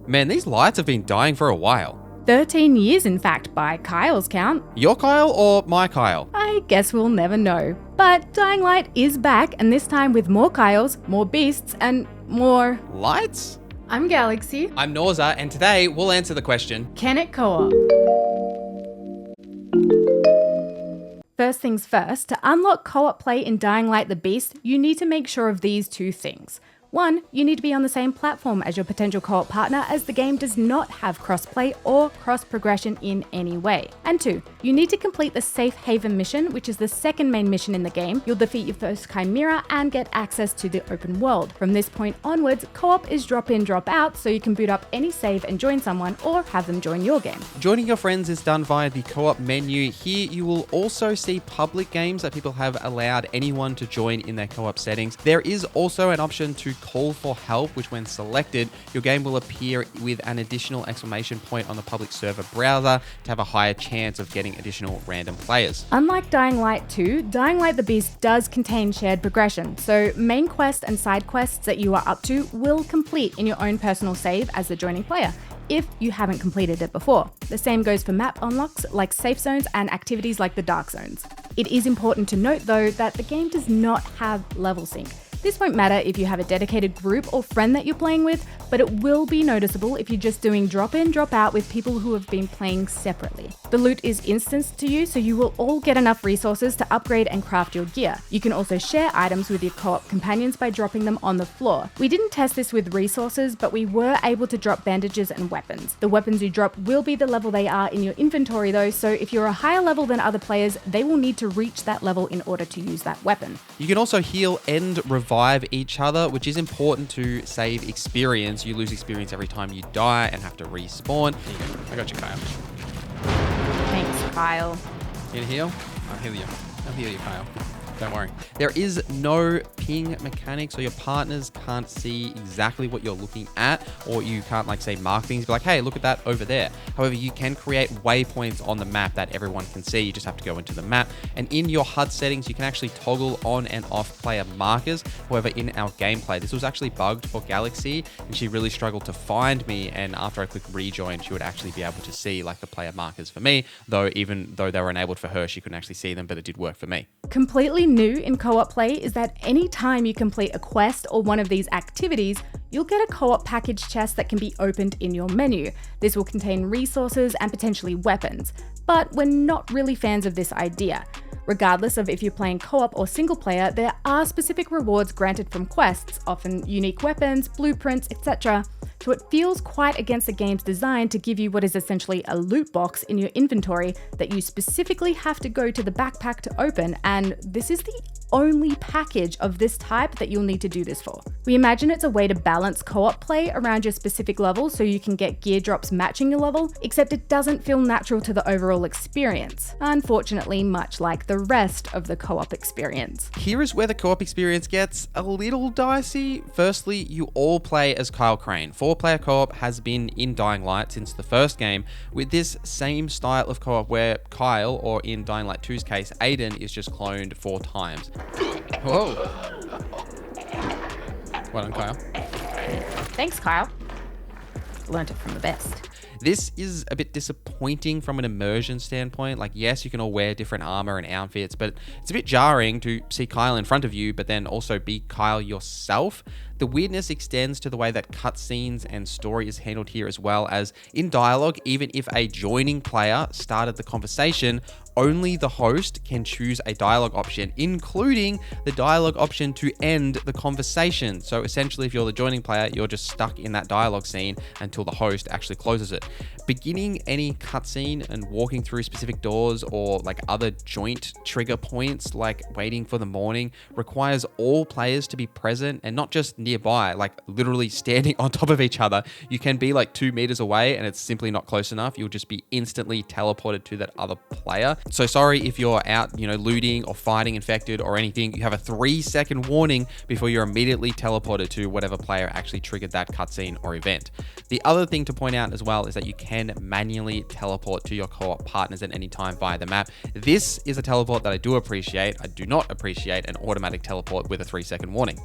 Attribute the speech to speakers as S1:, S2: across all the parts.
S1: Man, these lights have been dying for a while.
S2: 13 years, in fact, by Kyle's count.
S1: Your Kyle or my Kyle?
S2: I guess we'll never know. But Dying Light is back, and this time with more Kyles, more beasts, and more...
S1: Lights?
S2: I'm Galaxy.
S1: I'm Norza, and today we'll answer the question,
S2: Can it co-op? First things first, to unlock co-op play in Dying Light the Beast, you need to make sure of these two things. 1, you need to be on the same platform as your potential co-op partner, as the game does not have cross-play or cross-progression in any way. And 2, you need to complete the Safe Haven mission, which is the second main mission in the game. You'll defeat your first Chimera and get access to the open world. From this point onwards, co-op is drop in, drop out, so you can boot up any save and join someone or have them join your game.
S1: Joining your friends is done via the co-op menu. Here you will also see public games that people have allowed anyone to join in their co-op settings. There is also an option to call for help, which when selected, your game will appear with an additional exclamation point on the public server browser to have a higher chance of getting additional random players.
S2: Unlike Dying Light 2, Dying Light the Beast does contain shared progression, so main quest and side quests that you are up to will complete in your own personal save as the joining player, if you haven't completed it before. The same goes for map unlocks like safe zones and activities like the dark zones. It is important to note though that the game does not have level sync. This won't matter if you have a dedicated group or friend that you're playing with, but it will be noticeable if you're just doing drop in, drop out with people who have been playing separately. The loot is instanced to you, so you will all get enough resources to upgrade and craft your gear. You can also share items with your co-op companions by dropping them on the floor. We didn't test this with resources, but we were able to drop bandages and weapons. The weapons you drop will be the level they are in your inventory though, so if you're a higher level than other players, they will need to reach that level in order to use that weapon.
S1: You can also heal and revive each other, which is important to save experience. You lose experience every time you die and have to respawn. Here you go. I got you, Kyle.
S2: Thanks, Kyle.
S1: You gonna heal? I'll heal you. I'll heal you, Kyle. Don't worry. There is no ping mechanic, so your partners can't see exactly what you're looking at, or you can't, like, say, mark things, be like, hey, look at that over there. However, you can create waypoints on the map that everyone can see. You just have to go into the map. And in your HUD settings, you can actually toggle on and off player markers. However, in our gameplay, this was actually bugged for Galaxy, and she really struggled to find me. And after I click rejoin, she would actually be able to see, like, the player markers for me, though even though they were enabled for her, she couldn't actually see them, but it did work for me.
S2: Completely new in co-op play is that any time you complete a quest or one of these activities, you'll get a co-op package chest that can be opened in your menu. This will contain resources and potentially weapons, but we're not really fans of this idea. Regardless of if you're playing co-op or single player, there are specific rewards granted from quests, often unique weapons, blueprints, etc. So it feels quite against the game's design to give you what is essentially a loot box in your inventory that you specifically have to go to the backpack to open, and this is the only package of this type that you'll need to do this for. We imagine it's a way to balance co-op play around your specific level so you can get gear drops matching your level, except it doesn't feel natural to the overall experience. Unfortunately, much like the rest of the co-op experience.
S1: Here is where the co-op experience gets a little dicey. Firstly, you all play as Kyle Crane. 4-player co-op has been in Dying Light since the first game, with this same style of co-op where Kyle, or in Dying Light 2's case, Aiden, is just cloned 4 times. Whoa. Well done, Kyle.
S2: Thanks, Kyle. Learned it from the best.
S1: This is a bit disappointing from an immersion standpoint. Like, yes, you can all wear different armor and outfits, but it's a bit jarring to see Kyle in front of you, but then also be Kyle yourself. The weirdness extends to the way that cutscenes and story is handled here, as well as in dialogue. Even if a joining player started the conversation, only the host can choose a dialogue option, including the dialogue option to end the conversation. So essentially, if you're the joining player, you're just stuck in that dialogue scene until the host actually closes it. Beginning any cutscene and walking through specific doors or like other joint trigger points, like waiting for the morning, requires all players to be present and not just nearby, like literally standing on top of each other. You can be like 2 meters away and it's simply not close enough. You'll just be instantly teleported to that other player. So sorry if you're out, looting or fighting infected or anything. You have a 3-second warning before you're immediately teleported to whatever player actually triggered that cutscene or event. The other thing to point out as well is that you can manually teleport to your co-op partners at any time via the map. This is a teleport that I do appreciate. I do not appreciate an automatic teleport with a 3-second warning.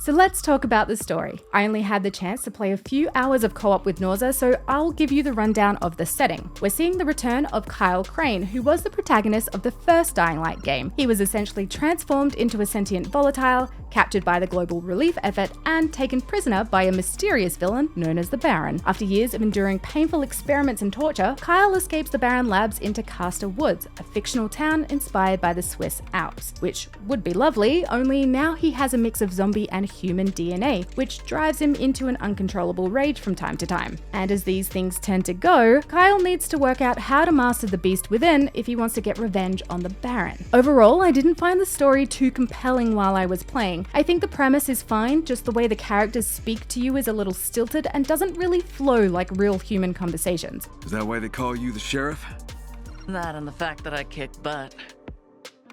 S2: So let's talk about the story. I only had the chance to play a few hours of co-op with Nauza, so I'll give you the rundown of the setting. We're seeing the return of Kyle Crane, who was the protagonist of the first Dying Light game. He was essentially transformed into a sentient volatile, captured by the global relief effort, and taken prisoner by a mysterious villain known as the Baron. After years of enduring painful experiments and torture, Kyle escapes the Baron labs into Castor Woods, a fictional town inspired by the Swiss Alps, which would be lovely, only now he has a mix of zombie and human DNA, which drives him into an uncontrollable rage from time to time. And as these things tend to go, Kyle needs to work out how to master the beast within if he wants to get revenge on the Baron. Overall, I didn't find the story too compelling while I was playing. I think the premise is fine, just the way the characters speak to you is a little stilted and doesn't really flow like real human conversations.
S3: Is that why they call you the sheriff?
S4: That and the fact that I kick butt.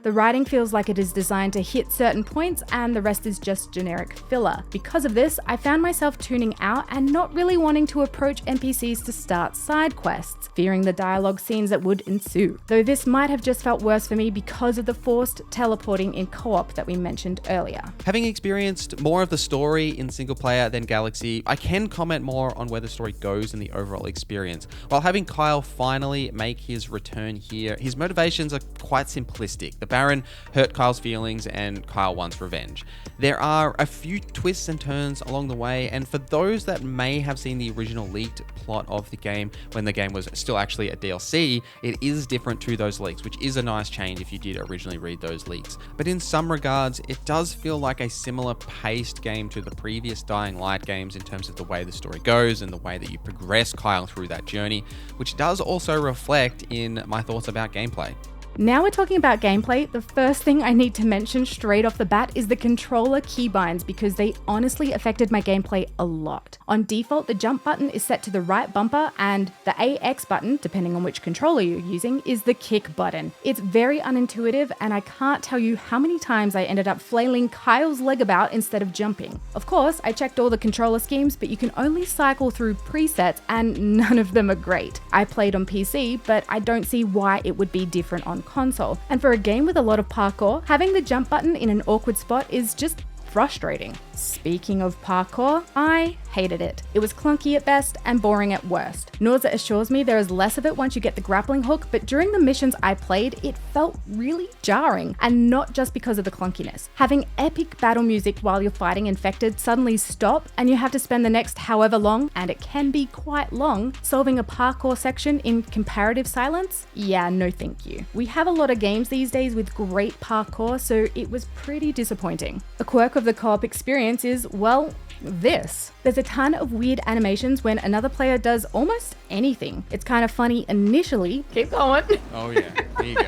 S2: The writing feels like it is designed to hit certain points and the rest is just generic filler. Because of this, I found myself tuning out and not really wanting to approach NPCs to start side quests, fearing the dialogue scenes that would ensue. Though this might have just felt worse for me because of the forced teleporting in co-op that we mentioned earlier.
S1: Having experienced more of the story in single player than Galaxy, I can comment more on where the story goes in the overall experience. While having Kyle finally make his return here, his motivations are quite simplistic. The Baron hurt Kyle's feelings and Kyle wants revenge. There are a few twists and turns along the way, and for those that may have seen the original leaked plot of the game when the game was still actually a DLC, it is different to those leaks, which is a nice change if you did originally read those leaks. But in some regards, it does feel like a similar paced game to the previous Dying Light games in terms of the way the story goes and the way that you progress Kyle through that journey, which does also reflect in my thoughts about gameplay.
S2: Now we're talking about gameplay, the first thing I need to mention straight off the bat is the controller keybinds because they honestly affected my gameplay a lot. On default, the jump button is set to the right bumper and the AX button, depending on which controller you're using, is the kick button. It's very unintuitive and I can't tell you how many times I ended up flailing Kyle's leg about instead of jumping. Of course, I checked all the controller schemes, but you can only cycle through presets and none of them are great. I played on PC, but I don't see why it would be different on console. And for a game with a lot of parkour, having the jump button in an awkward spot is just frustrating. Speaking of parkour, I hated it. It was clunky at best and boring at worst. Nauza assures me there is less of it once you get the grappling hook, but during the missions I played, it felt really jarring, and not just because of the clunkiness. Having epic battle music while you're fighting infected suddenly stop, and you have to spend the next however long, and it can be quite long, solving a parkour section in comparative silence? Yeah, no thank you. We have a lot of games these days with great parkour, so it was pretty disappointing. A quirk of the co-op experience is, well, this. There's a ton of weird animations when another player does almost anything. It's kind of funny initially. Keep going.
S1: Oh yeah, there you go.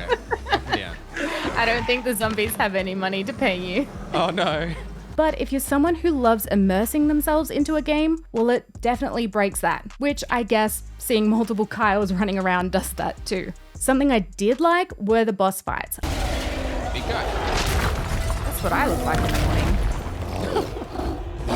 S1: Up and down.
S2: I don't think the zombies have any money to pay you.
S1: Oh no.
S2: But if you're someone who loves immersing themselves into a game, well, it definitely breaks that, which I guess seeing multiple Kyles running around does that too. Something I did like were the boss fights.
S1: Big guy.
S2: That's what I look like in the morning.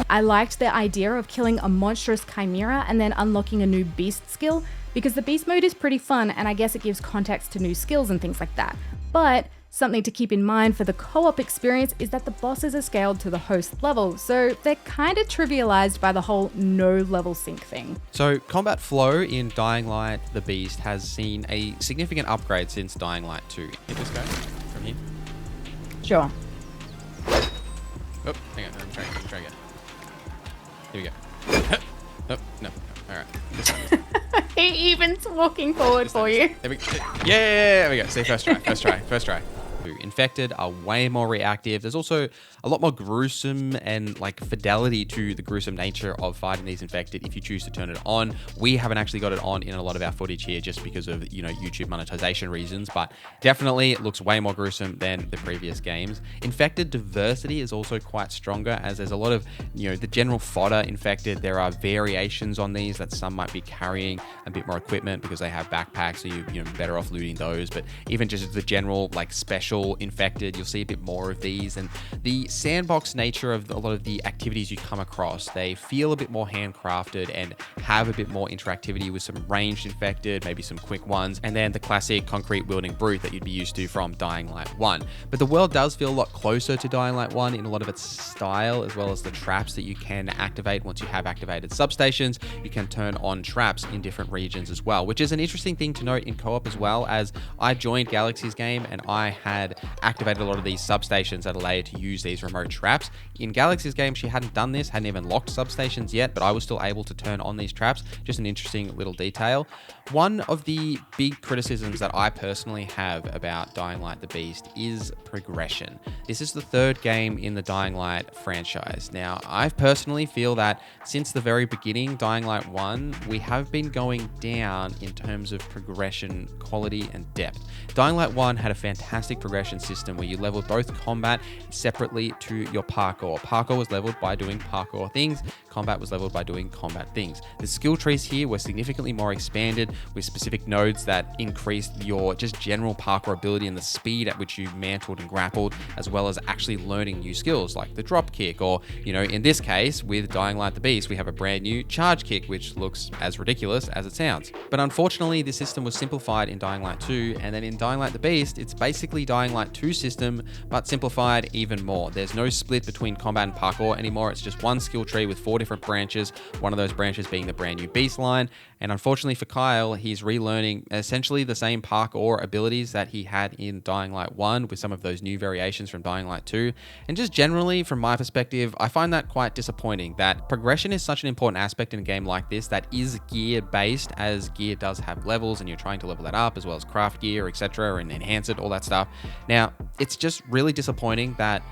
S2: I liked the idea of killing a monstrous chimera and then unlocking a new beast skill, because the beast mode is pretty fun and I guess it gives context to new skills and things like that. But something to keep in mind for the co-op experience is that the bosses are scaled to the host level, so they're kind of trivialized by the whole no level sync thing.
S1: So combat flow in Dying Light the Beast has seen a significant upgrade since Dying Light 2. Hit this guy from here.
S2: Sure.
S1: Oh, hang on, try again. Here we go. Oh, no. All right. This time.
S2: He even's walking forward for you.
S1: There we go. Yeah, there we go. See, first try. Infected are way more reactive. There's also a lot more gruesome and like fidelity to the gruesome nature of fighting these infected if you choose to turn it on. We haven't actually got it on in a lot of our footage here just because of, YouTube monetization reasons, but definitely it looks way more gruesome than the previous games. Infected diversity is also quite stronger, as there's a lot of, the general fodder infected. There are variations on these that some might be carrying a bit more equipment because they have backpacks, so you're better off looting those. But even just the general like special actual infected. You'll see a bit more of these, and the sandbox nature of a lot of the activities you come across, they feel a bit more handcrafted and have a bit more interactivity with some ranged infected, maybe some quick ones, and then the classic concrete wielding brute that you'd be used to from Dying Light 1. But the world does feel a lot closer to Dying Light 1 in a lot of its style, as well as the traps that you can activate. Once you have activated substations, you can turn on traps in different regions as well, which is an interesting thing to note in co-op as well, as I joined Galaxy's game and I had activated a lot of these substations that allow you to use these remote traps. In Galaxy's game, she hadn't done this, hadn't even locked substations yet, but I was still able to turn on these traps. Just an interesting little detail. One of the big criticisms that I personally have about Dying Light the Beast is progression. This is the third game in the Dying Light franchise. Now, I personally feel that since the very beginning, Dying Light 1, we have been going down in terms of progression, quality, and depth. Dying Light 1 had a fantastic progression system where you leveled both combat separately to your parkour. Parkour was leveled by doing parkour things, combat was leveled by doing combat things. The skill trees here were significantly more expanded with specific nodes that increased your just general parkour ability and the speed at which you mantled and grappled, as well as actually learning new skills like the drop kick, or, in this case, with Dying Light the Beast, we have a brand new charge kick, which looks as ridiculous as it sounds. But unfortunately, this system was simplified in Dying Light 2, and then in Dying Light the Beast, it's basically Dying Light 2 system, but simplified even more. There's no split between combat and parkour anymore. It's just one skill tree with 4 different branches, one of those branches being the brand new Beast line. And unfortunately for Kyle, he's relearning essentially the same parkour abilities that he had in Dying Light 1 with some of those new variations from Dying Light 2. And just generally, from my perspective, I find that quite disappointing that progression is such an important aspect in a game like this that is gear based, as gear does have levels and you're trying to level that up, as well as craft gear, etc., and enhance it, all that stuff. Now, it's just really disappointing that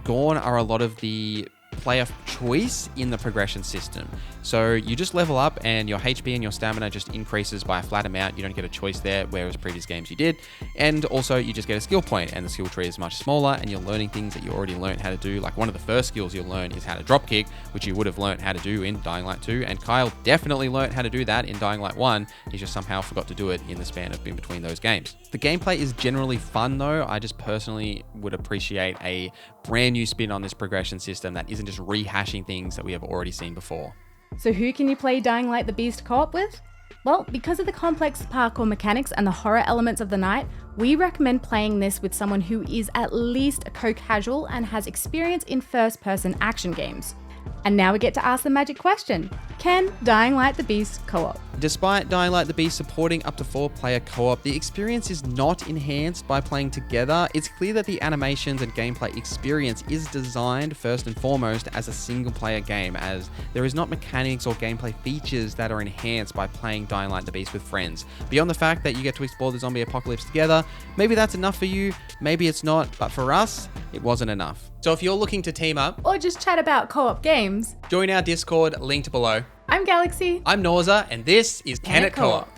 S1: gone are a lot of the player choice in the progression system. So you just level up and your HP and your stamina just increases by a flat amount. You don't get a choice there, whereas previous games you did. And also you just get a skill point, and the skill tree is much smaller, and you're learning things that you already learned how to do. Like one of the first skills you'll learn is how to drop kick, which you would have learned how to do in Dying Light 2. And Kyle definitely learned how to do that in Dying Light 1. He just somehow forgot to do it in the span of in between those games. The gameplay is generally fun though. I just personally would appreciate a brand new spin on this progression system that isn't just rehashing things that we have already seen before.
S2: So who can you play Dying Light the Beast co-op with? Well, because of the complex parkour mechanics and the horror elements of the night, we recommend playing this with someone who is at least a co-casual and has experience in first-person action games. And now we get to ask the magic question: can Dying Light the Beast co-op?
S1: Despite Dying Light the Beast supporting up to 4-player co-op, the experience is not enhanced by playing together. It's clear that the animations and gameplay experience is designed first and foremost as a single-player game, as there is not mechanics or gameplay features that are enhanced by playing Dying Light the Beast with friends. Beyond the fact that you get to explore the zombie apocalypse together, maybe that's enough for you, maybe it's not, but for us, it wasn't enough. So if you're looking to team up
S2: Or just chat about co-op games,
S1: join our Discord linked below.
S2: I'm Galaxy.
S1: I'm Norza, and this is Can It Co-op?